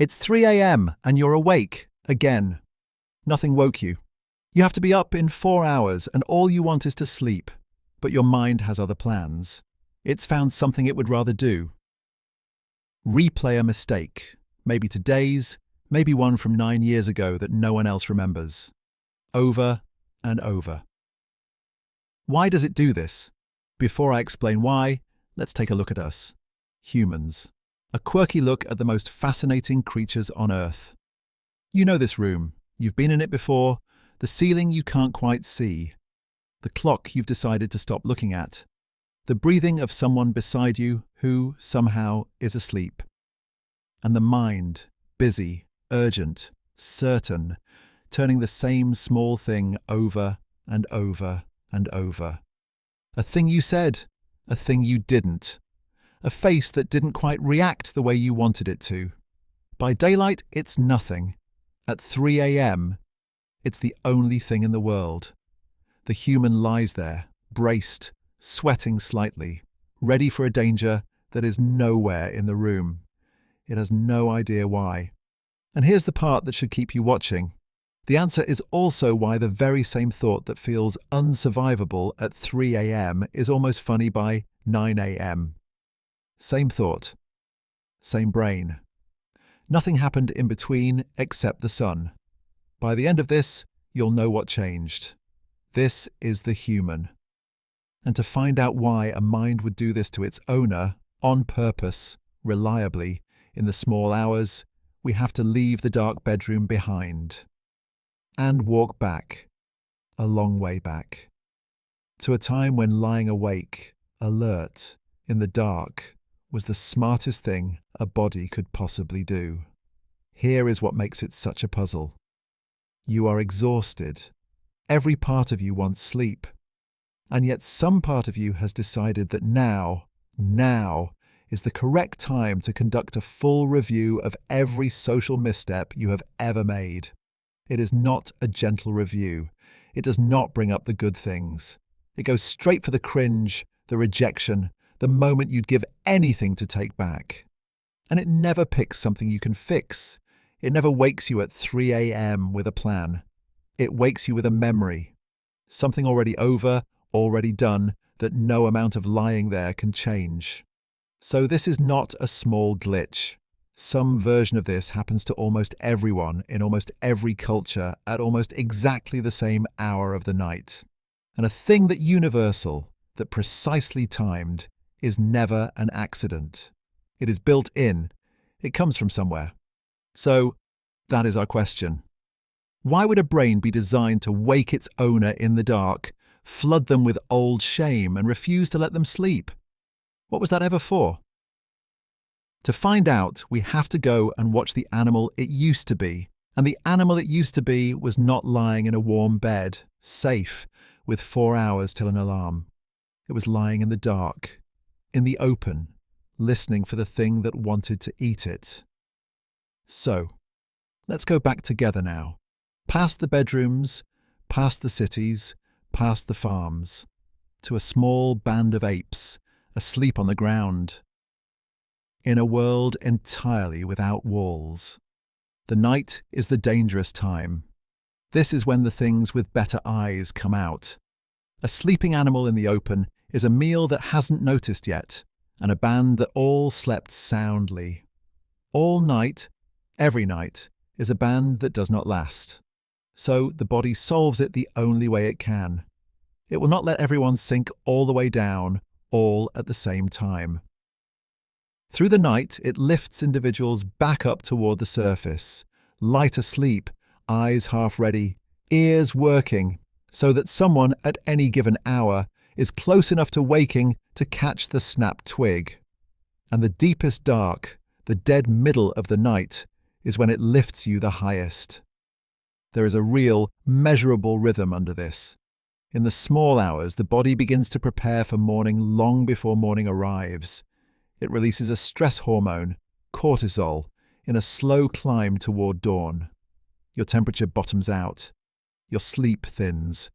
It's 3 a.m. and you're awake again. Nothing woke you. You have to be up in 4 hours and all you want is to sleep, but your mind has other plans. It's found something it would rather do. Replay a mistake, maybe today's, maybe one from 9 years ago that no one else remembers. Over and over. Why does it do this? Before I explain why, let's take a look at us. Humans. A quirky look at the most fascinating creatures on Earth. You know this room. You've been in it before. The ceiling you can't quite see. The clock you've decided to stop looking at. The breathing of someone beside you who, somehow, is asleep. And the mind, busy, urgent, certain, turning the same small thing over and over and over. A thing you said, a thing you didn't. A face that didn't quite react the way you wanted it to. By daylight, it's nothing. At 3 a.m., it's the only thing in the world. The human lies there, braced, sweating slightly, ready for a danger that is nowhere in the room. It has no idea why. And here's the part that should keep you watching. The answer is also why the very same thought that feels unsurvivable at 3 a.m. is almost funny by 9 a.m. Same thought. Same brain. Nothing happened in between except the sun. By the end of this, you'll know what changed. This is the human. And to find out why a mind would do this to its owner, on purpose, reliably, in the small hours, we have to leave the dark bedroom behind. And walk back, a long way back, to a time when lying awake, alert, in the dark, was the smartest thing a body could possibly do. Here is what makes it such a puzzle. You are exhausted. Every part of you wants sleep. And yet some part of you has decided that now is the correct time to conduct a full review of every social misstep you have ever made. It is not a gentle review. It does not bring up the good things. It goes straight for the cringe, the rejection, the moment you'd give anything to take back. And it never picks something you can fix. It never wakes you at 3 a.m. with a plan. It wakes you with a memory. Something already over, already done, that no amount of lying there can change. So this is not a small glitch. Some version of this happens to almost everyone in almost every culture at almost exactly the same hour of the night. And a thing that universal, that precisely timed, is never an accident. It is built in. It comes from somewhere. So, that is our question. Why would a brain be designed to wake its owner in the dark, flood them with old shame, and refuse to let them sleep? What was that ever for? To find out, we have to go and watch the animal it used to be. And the animal it used to be was not lying in a warm bed, safe, with 4 hours till an alarm. It was lying in the dark, in the open, listening for the thing that wanted to eat it. So, let's go back together now. Past the bedrooms, past the cities, past the farms, to a small band of apes, asleep on the ground. In a world entirely without walls. The night is the dangerous time. This is when the things with better eyes come out. A sleeping animal in the open is a meal that hasn't noticed yet, and a band that all slept soundly. All night, every night, is a band that does not last. So the body solves it the only way it can. It will not let everyone sink all the way down, all at the same time. Through the night, it lifts individuals back up toward the surface, light asleep, eyes half ready, ears working, so that someone at any given hour is close enough to waking to catch the snapped twig. And the deepest dark, the dead middle of the night, is when it lifts you the highest. There is a real, measurable rhythm under this. In the small hours, the body begins to prepare for morning long before morning arrives. It releases a stress hormone, cortisol, in a slow climb toward dawn. Your temperature bottoms out. Your sleep thins.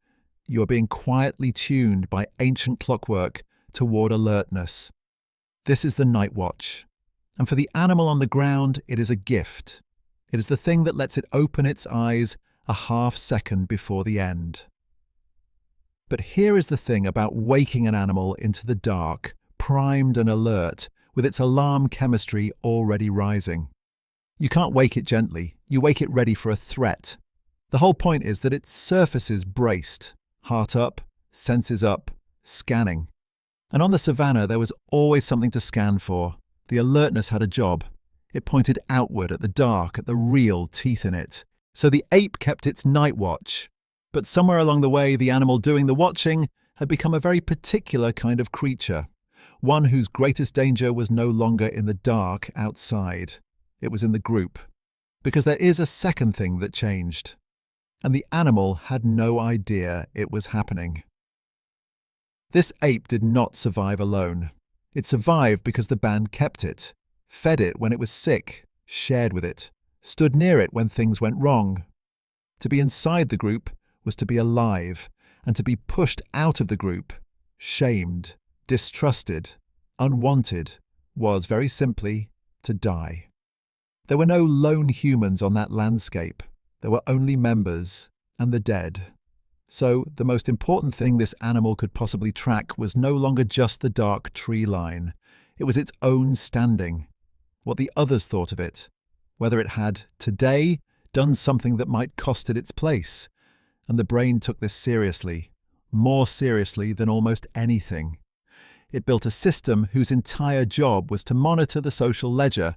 You are being quietly tuned by ancient clockwork toward alertness. This is the night watch. And for the animal on the ground, it is a gift. It is the thing that lets it open its eyes a half second before the end. But here is the thing about waking an animal into the dark, primed and alert, with its alarm chemistry already rising. You can't wake it gently, you wake it ready for a threat. The whole point is that it surfaces braced, heart up, senses up, scanning. And on the savannah there was always something to scan for. The alertness had a job. It pointed outward at the dark, at the real teeth in it. So the ape kept its night watch. But somewhere along the way, the animal doing the watching had become a very particular kind of creature, one whose greatest danger was no longer in the dark outside. It was in the group. Because there is a second thing that changed. And the animal had no idea it was happening. This ape did not survive alone. It survived because the band kept it, fed it when it was sick, shared with it, stood near it when things went wrong. To be inside the group was to be alive, and to be pushed out of the group, shamed, distrusted, unwanted, was very simply to die. There were no lone humans on that landscape. There were only members and the dead. So the most important thing this animal could possibly track was no longer just the dark tree line. It was its own standing, what the others thought of it, whether it had, today, done something that might cost it its place. And the brain took this seriously, more seriously than almost anything. It built a system whose entire job was to monitor the social ledger.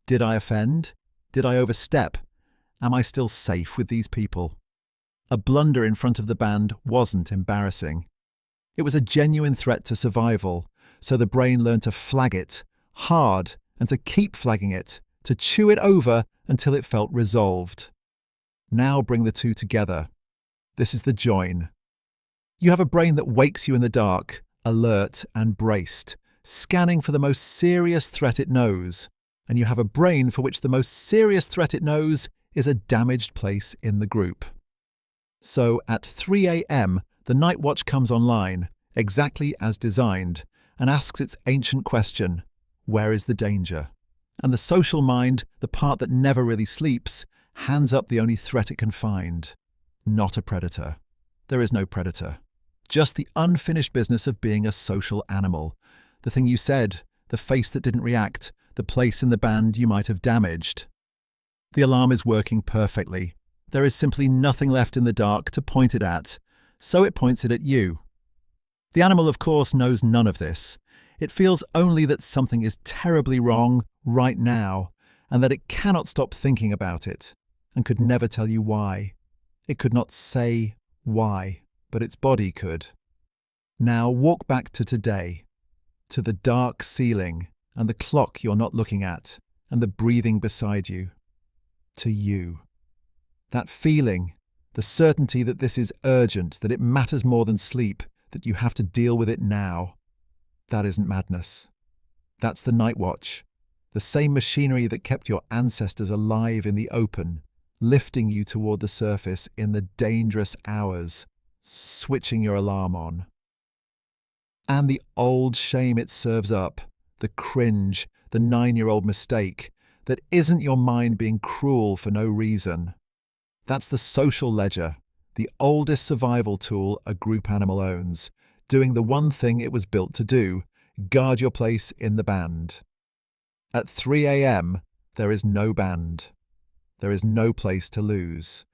Did I offend? Did I overstep? Am I still safe with these people? A blunder in front of the band wasn't embarrassing. It was a genuine threat to survival, so the brain learned to flag it, hard, and to keep flagging it, to chew it over until it felt resolved. Now bring the two together. This is the join. You have a brain that wakes you in the dark, alert and braced, scanning for the most serious threat it knows. And you have a brain for which the most serious threat it knows is a damaged place in the group. So at 3 a.m, the night watch comes online, exactly as designed, and asks its ancient question, where is the danger? And the social mind, the part that never really sleeps, hands up the only threat it can find. Not a predator. There is no predator. Just the unfinished business of being a social animal. The thing you said, the face that didn't react, the place in the band you might have damaged. The alarm is working perfectly. There is simply nothing left in the dark to point it at, so it points it at you. The animal, of course, knows none of this. It feels only that something is terribly wrong right now, and that it cannot stop thinking about it, and could never tell you why. It could not say why, but its body could. Now walk back to today, to the dark ceiling, and the clock you're not looking at, and the breathing beside you. To you. That feeling, the certainty that this is urgent, that it matters more than sleep, that you have to deal with it now. That isn't madness. That's the night watch, the same machinery that kept your ancestors alive in the open, lifting you toward the surface in the dangerous hours, switching your alarm on. And the old shame it serves up, the cringe, the 9-year-old mistake, that isn't your mind being cruel for no reason. That's the social ledger, the oldest survival tool a group animal owns, doing the one thing it was built to do, guard your place in the band. At 3 a.m, there is no band. There is no place to lose.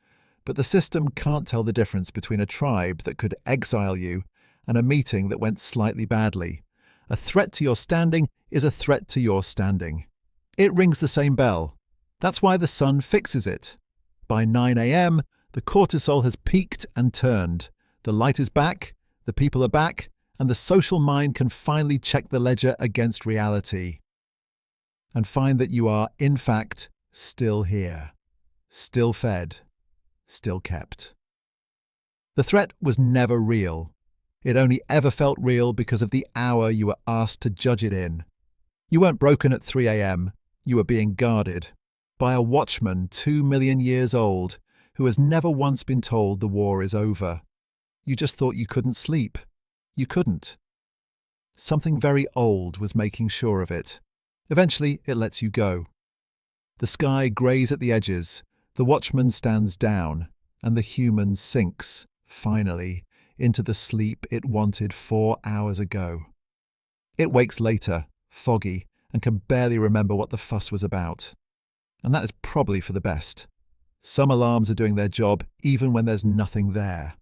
But the system can't tell the difference between a tribe that could exile you and a meeting that went slightly badly. A threat to your standing is a threat to your standing. It rings the same bell. That's why the sun fixes it. By 9 a.m, the cortisol has peaked and turned. The light is back, the people are back, and the social mind can finally check the ledger against reality. And find that you are, in fact, still here. Still fed. Still kept. The threat was never real. It only ever felt real because of the hour you were asked to judge it in. You weren't broken at 3 a.m. You were being guarded by a watchman 2 million years old who has never once been told the war is over. You just thought you couldn't sleep. You couldn't. Something very old was making sure of it. Eventually, it lets you go. The sky greys at the edges, the watchman stands down, and the human sinks, finally, into the sleep it wanted 4 hours ago. It wakes later, foggy, and can barely remember what the fuss was about. And that is probably for the best. Some alarms are doing their job even when there's nothing there.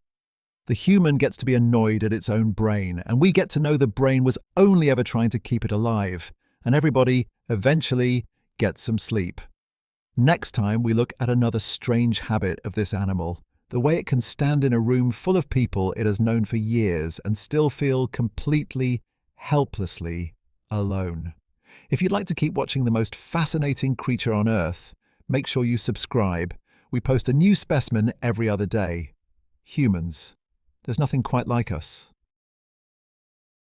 The human gets to be annoyed at its own brain, and we get to know the brain was only ever trying to keep it alive, and everybody, eventually, gets some sleep. Next time we look at another strange habit of this animal, the way it can stand in a room full of people it has known for years and still feel completely, helplessly alone. If you'd like to keep watching the most fascinating creature on Earth, make sure you subscribe. We post a new specimen every other day. Humans. There's nothing quite like us.